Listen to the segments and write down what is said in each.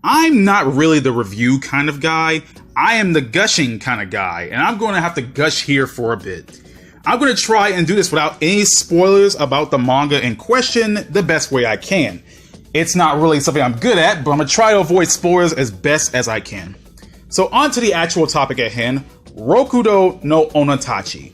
I'm not really the review kind of guy. I am the gushing kind of guy, and I'm going to have to gush here for a bit. I'm going to try and do this without any spoilers about the manga in question the best way I can. It's not really something I'm good at, but I'm going to try to avoid spoilers as best as I can. So on to the actual topic at hand, Rokudou no Onna-Tachi.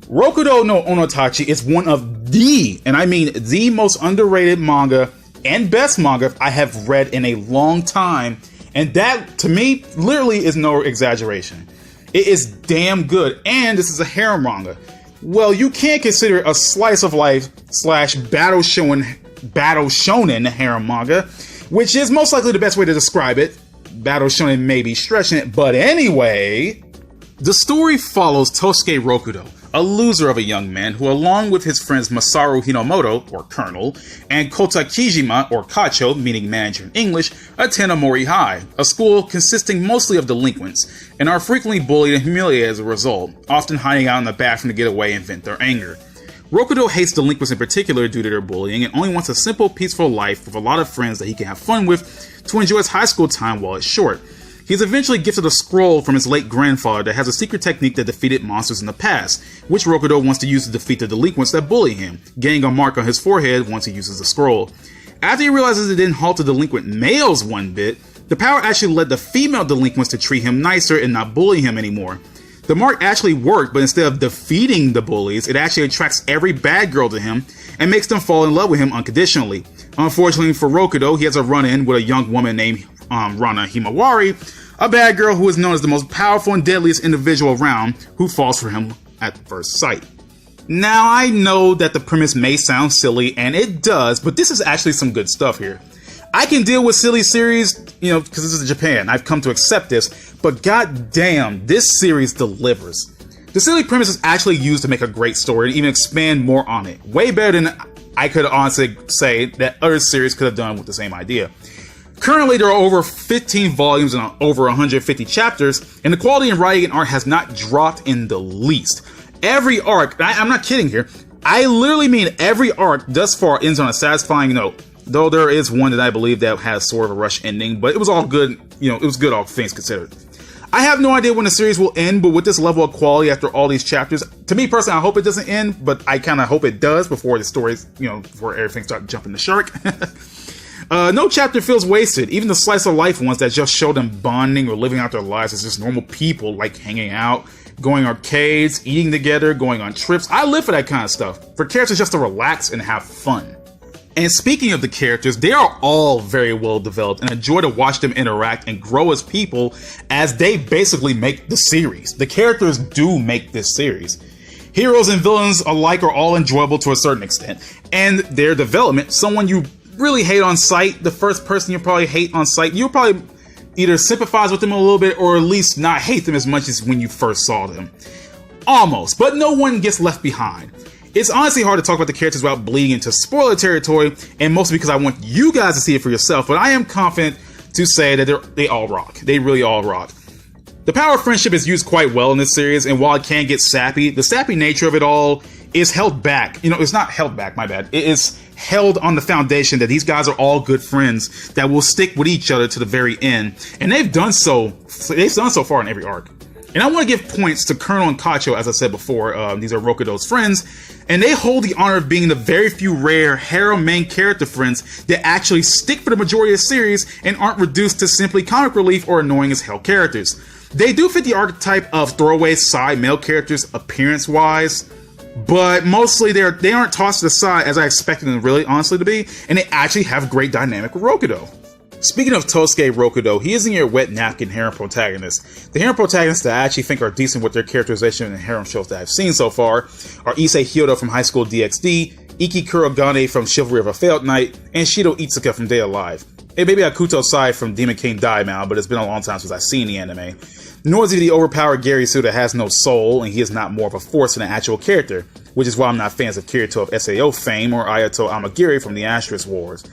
Rokudou no Onna-Tachi is one of the, and I mean the most underrated manga and best manga I have read in a long time, and that, to me, literally is no exaggeration. It is damn good, and this is a harem manga. Well, you can consider it a slice of life / battle shonen harem manga, which is most likely the best way to describe it. Battle shonen may be stretching it, but anyway, the story follows Tosuke Rokudou, a loser of a young man who, along with his friends Masaru Hinomoto, or Colonel, and Kota Kijima, or Kacho, meaning manager in English, attend Amori High, a school consisting mostly of delinquents, and are frequently bullied and humiliated as a result, often hiding out in the bathroom to get away and vent their anger. Rokudou hates delinquents in particular due to their bullying and only wants a simple, peaceful life with a lot of friends that he can have fun with to enjoy his high school time while it's short. He is eventually gifted a scroll from his late grandfather that has a secret technique that defeated monsters in the past, which Rokudou wants to use to defeat the delinquents that bully him, getting a mark on his forehead once he uses the scroll. After he realizes it didn't halt the delinquent males one bit, the power actually led the female delinquents to treat him nicer and not bully him anymore. The mark actually worked, but instead of defeating the bullies, it actually attracts every bad girl to him and makes them fall in love with him unconditionally. Unfortunately for Rokudou, he has a run-in with a young woman named Rana Himawari, a bad girl who is known as the most powerful and deadliest individual around, who falls for him at first sight. Now, I know that the premise may sound silly, and it does, but this is actually some good stuff here. I can deal with silly series, because this is Japan. I've come to accept this, but goddamn, this series delivers. The silly premise is actually used to make a great story and even expand more on it. Way better than I could honestly say that other series could have done with the same idea. Currently, there are over 15 volumes and over 150 chapters, and the quality in writing and art has not dropped in the least. Every arc, I'm not kidding here, I literally mean every arc thus far ends on a satisfying note. Though there is one that I believe that has sort of a rush ending, but it was all good, it was good all things considered. I have no idea when the series will end, but with this level of quality after all these chapters, to me personally, I hope it doesn't end, but I kind of hope it does before the stories, before everything starts jumping the shark. No chapter feels wasted. Even the slice of life ones that just show them bonding or living out their lives as just normal people, like hanging out, going arcades, eating together, going on trips. I live for that kind of stuff. For characters just to relax and have fun. And speaking of the characters, they are all very well developed and enjoy to watch them interact and grow as people as they basically make the series. The characters do make this series. Heroes and villains alike are all enjoyable to a certain extent. And their development, someone you really hate on sight, the first person you probably hate on sight, you'll probably either sympathize with them a little bit or at least not hate them as much as when you first saw them. Almost, but no one gets left behind. It's honestly hard to talk about the characters without bleeding into spoiler territory, and mostly because I want you guys to see it for yourself, but I am confident to say that they all rock. They really all rock. The power of friendship is used quite well in this series, and while it can get sappy, the sappy nature of it all is held back. It's not held back, my bad. It is held on the foundation that these guys are all good friends that will stick with each other to the very end, and they've done so far in every arc. And I want to give points to Colonel and Kacho, as I said before. These are Rokudou's friends, and they hold the honor of being the very few rare harem main character friends that actually stick for the majority of the series and aren't reduced to simply comic relief or annoying as hell characters. They do fit the archetype of throwaway side male characters appearance-wise, but mostly they aren't tossed to the side as I expected them really honestly to be, and they actually have great dynamic with Rokudou. Speaking of Tosuke Rokudou, he isn't your wet napkin harem protagonist. The harem protagonists that I actually think are decent with their characterization in harem shows that I've seen so far are Issei Hyodo from Highschool DxD, Iki Kurogane from Chivalry of a Failed Knight, and Shido Itsuka from Day Alive. It may be Akuto Sai from Demon King Daimao, but it's been a long time since I've seen the anime. Nor is he the overpowered Gary Su that has no soul, and he is not more of a force than an actual character, which is why I'm not fans of Kirito of SAO fame or Ayato Amagiri from the Asterisk Wars.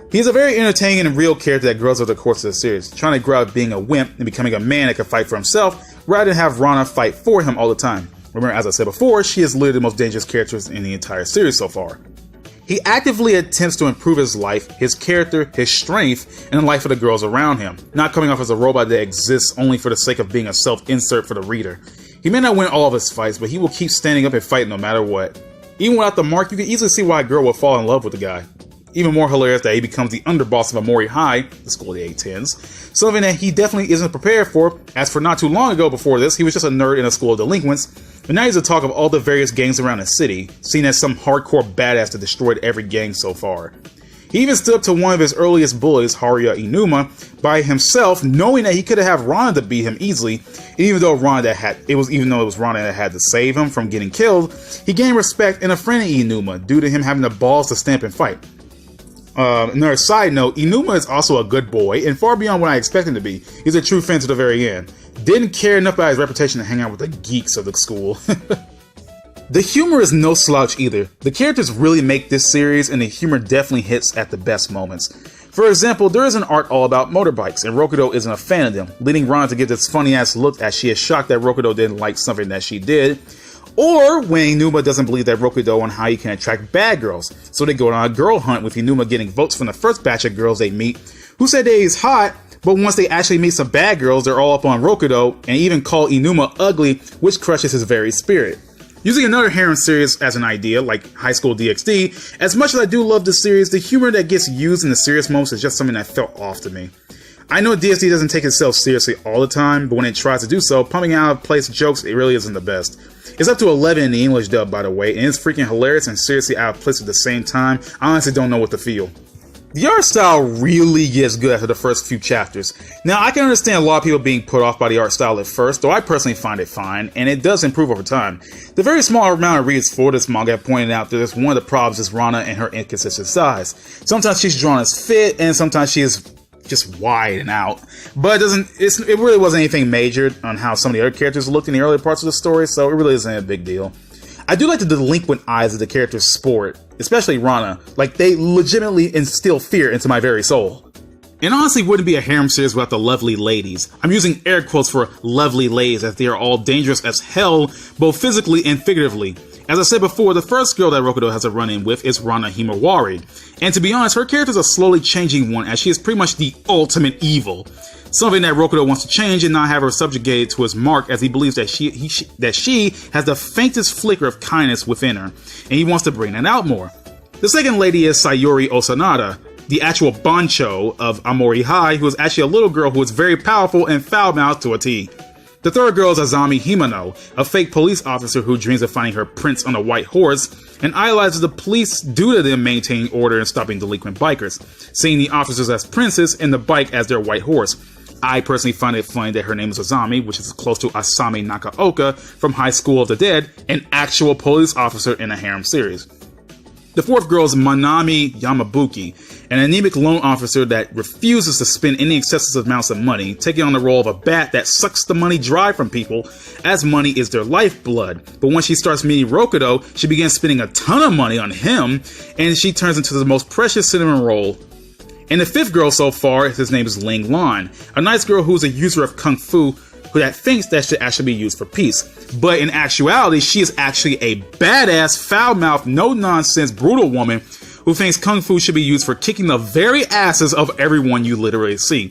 He is a very entertaining and real character that grows over the course of the series, trying to grow out of being a wimp and becoming a man that can fight for himself, rather than have Rana fight for him all the time. Remember, as I said before, she is literally the most dangerous character in the entire series so far. He actively attempts to improve his life, his character, his strength, and the life of the girls around him, not coming off as a robot that exists only for the sake of being a self-insert for the reader. He may not win all of his fights, but he will keep standing up and fighting no matter what. Even without the mark, you can easily see why a girl would fall in love with the guy. Even more hilarious that he becomes the underboss of Amori High, the school he attends, something that he definitely isn't prepared for, as for not too long ago before this, he was just a nerd in a school of delinquents, but now he's the talk of all the various gangs around the city, seen as some hardcore badass that destroyed every gang so far. He even stood up to one of his earliest bullies, Haruya Inuma, by himself, knowing that he could have Rana to beat him easily. Even though it was Rana that had to save him from getting killed, he gained respect and a friend of Inuma due to him having the balls to stand up and fight. Another side note, Inuma is also a good boy, and far beyond what I expect him to be. He's a true fan to the very end. Didn't care enough about his reputation to hang out with the geeks of the school. The humor is no slouch either. The characters really make this series, and the humor definitely hits at the best moments. For example, there is an arc all about motorbikes, and Rokudou isn't a fan of them, leading Rana to get this funny ass look as she is shocked that Rokudou didn't like something that she did. Or when Inuma doesn't believe that Rokudou on how he can attract bad girls, so they go on a girl hunt with Inuma getting votes from the first batch of girls they meet, who said that he's hot, but once they actually meet some bad girls, they're all up on Rokudou, and even call Inuma ugly, which crushes his very spirit. Using another harem series as an idea, like Highschool DxD, as much as I do love this series, the humor that gets used in the serious moments is just something that felt off to me. I know DxD doesn't take itself seriously all the time, but when it tries to do so, pumping out of place jokes, it really isn't the best. It's up to 11 in the English dub, by the way, and it's freaking hilarious and seriously out of place at the same time. I honestly don't know what to feel. The art style really gets good after the first few chapters. Now, I can understand a lot of people being put off by the art style at first, though I personally find it fine, and it does improve over time. The very small amount of reads for this manga have pointed out that one of the problems is Rana and her inconsistent size. Sometimes she's drawn as fit, and sometimes she is just wide and out. But it really wasn't anything major on how some of the other characters looked in the earlier parts of the story, so it really isn't a big deal. I do like the delinquent eyes of the characters sport, especially Rana. Like, they legitimately instill fear into my very soul. And honestly wouldn't be a harem series without the lovely ladies. I'm using air quotes for lovely ladies as they are all dangerous as hell, both physically and figuratively. As I said before, the first girl that Rokudou has a run-in with is Rana Himawari. And to be honest, her character is a slowly changing one as she is pretty much the ultimate evil. Something that Rokudou wants to change and not have her subjugated to his mark, as he believes that she has the faintest flicker of kindness within her, and he wants to bring that out more. The second lady is Sayori Osanada, the actual Bancho of Amori High, who is actually a little girl who is very powerful and foul-mouthed to a T. The third girl is Azami Himano, a fake police officer who dreams of finding her prince on a white horse, and idolizes the police due to them maintaining order and stopping delinquent bikers, seeing the officers as princes and the bike as their white horse. I personally find it funny that her name is Azami, which is close to Asami Nakaoka from High School of the Dead, an actual police officer in a harem series. The fourth girl is Manami Yamabuki, an anemic loan officer that refuses to spend any excessive amounts of money, taking on the role of a bat that sucks the money dry from people, as money is their lifeblood. But when she starts meeting Rokudou, she begins spending a ton of money on him, and she turns into the most precious cinnamon roll. And the fifth girl so far, his name is Ling Lan, a nice girl who's a user of Kung Fu who that thinks that should actually be used for peace. But in actuality, she is actually a badass, foul-mouthed, no-nonsense, brutal woman who thinks Kung Fu should be used for kicking the very asses of everyone you literally see.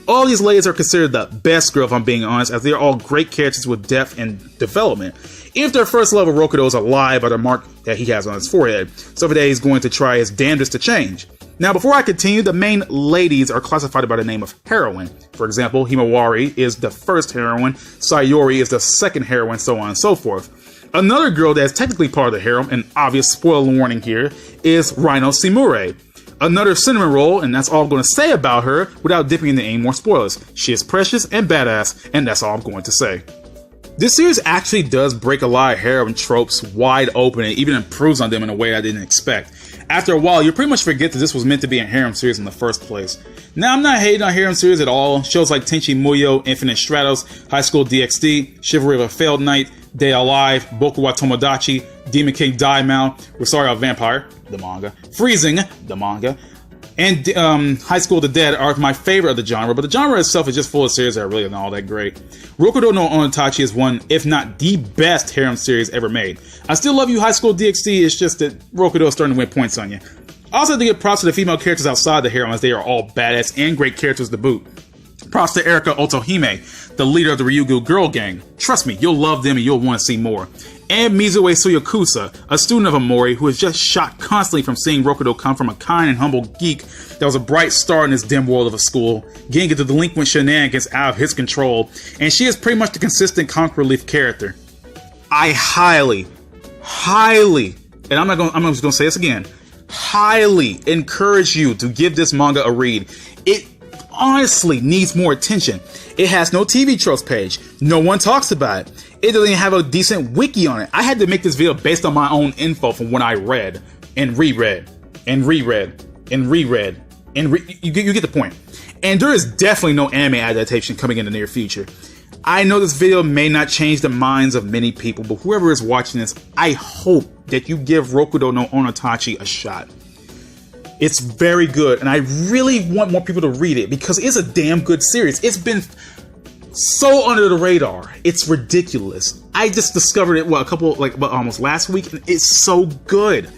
All these ladies are considered the best girl, if I'm being honest, as they are all great characters with depth and development. Even if their first level Rokudou is a lie by the mark that he has on his forehead, so that he's going to try his damnedest to change. Now, before I continue, the main ladies are classified by the name of heroine. For example, Himawari is the first heroine, Sayori is the second heroine, so on and so forth. Another girl that is technically part of the harem, and obvious spoiler warning here, is Rhino Simure. Another cinnamon roll, and that's all I'm going to say about her without dipping into any more spoilers. She is precious and badass, and that's all I'm going to say. This series actually does break a lot of harem tropes wide open and even improves on them in a way I didn't expect. After a while, you pretty much forget that this was meant to be a harem series in the first place. Now, I'm not hating on harem series at all. Shows like Tenchi Muyo, Infinite Stratos, Highschool DxD, Chivalry of a Failed Knight, Day Alive, Boku wa Tomodachi, Demon King Daimao, Rosario Vampire, the manga, Freezing, the manga, and High School DxD are my favorite of the genre, but the genre itself is just full of series that are really not all that great. Rokudou no Onna-Tachi is one, if not the best harem series ever made. I still love you, High School DxD, it's just that Rokudou is starting to win points on you. I also have to give props to the female characters outside the harem, as they are all badass and great characters to boot. Props to Erika Otohime, the leader of the Ryugu girl gang. Trust me, you'll love them and you'll want to see more. And Mizue Suyakusa, a student of Amori who is just shocked constantly from seeing Rokudou come from a kind and humble geek that was a bright star in this dim world of a school, getting into delinquent shenanigans out of his control, and she is pretty much the consistent comic relief character. I highly, and I'm just gonna say this again, highly encourage you to give this manga a read. It honestly needs more attention. It has no TV tropes page. No one talks about it. It doesn't even have a decent wiki on it. I had to make this video based on my own info from when I read and reread and reread and reread and you get the point. And there is definitely no anime adaptation coming in the near future. I know this video may not change the minds of many people, but whoever is watching this, I hope that you give Rokudou no Onna-Tachi a shot. It's very good, and I really want more people to read it because it's a damn good series. It's been so under the radar. It's ridiculous. I just discovered it, almost last week, and it's so good.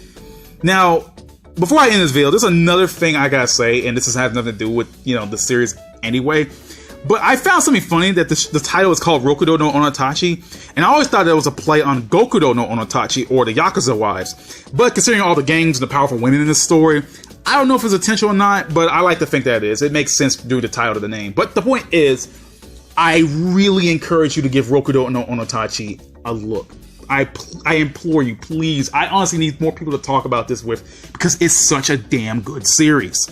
Now, before I end this video, there's another thing I gotta say, and this has nothing to do with, the series anyway. But I found something funny that the title is called Rokudou no Onna-Tachi, and I always thought that was a play on Gokudou no Onna-Tachi or the Yakuza Wives. But considering all the gangs and the powerful women in this story, I don't know if it's intentional or not, but I like to think that it is. It makes sense due to the title of the name. But the point is, I really encourage you to give Rokudou no Onna-Tachi a look. I implore you, please. I honestly need more people to talk about this with because it's such a damn good series.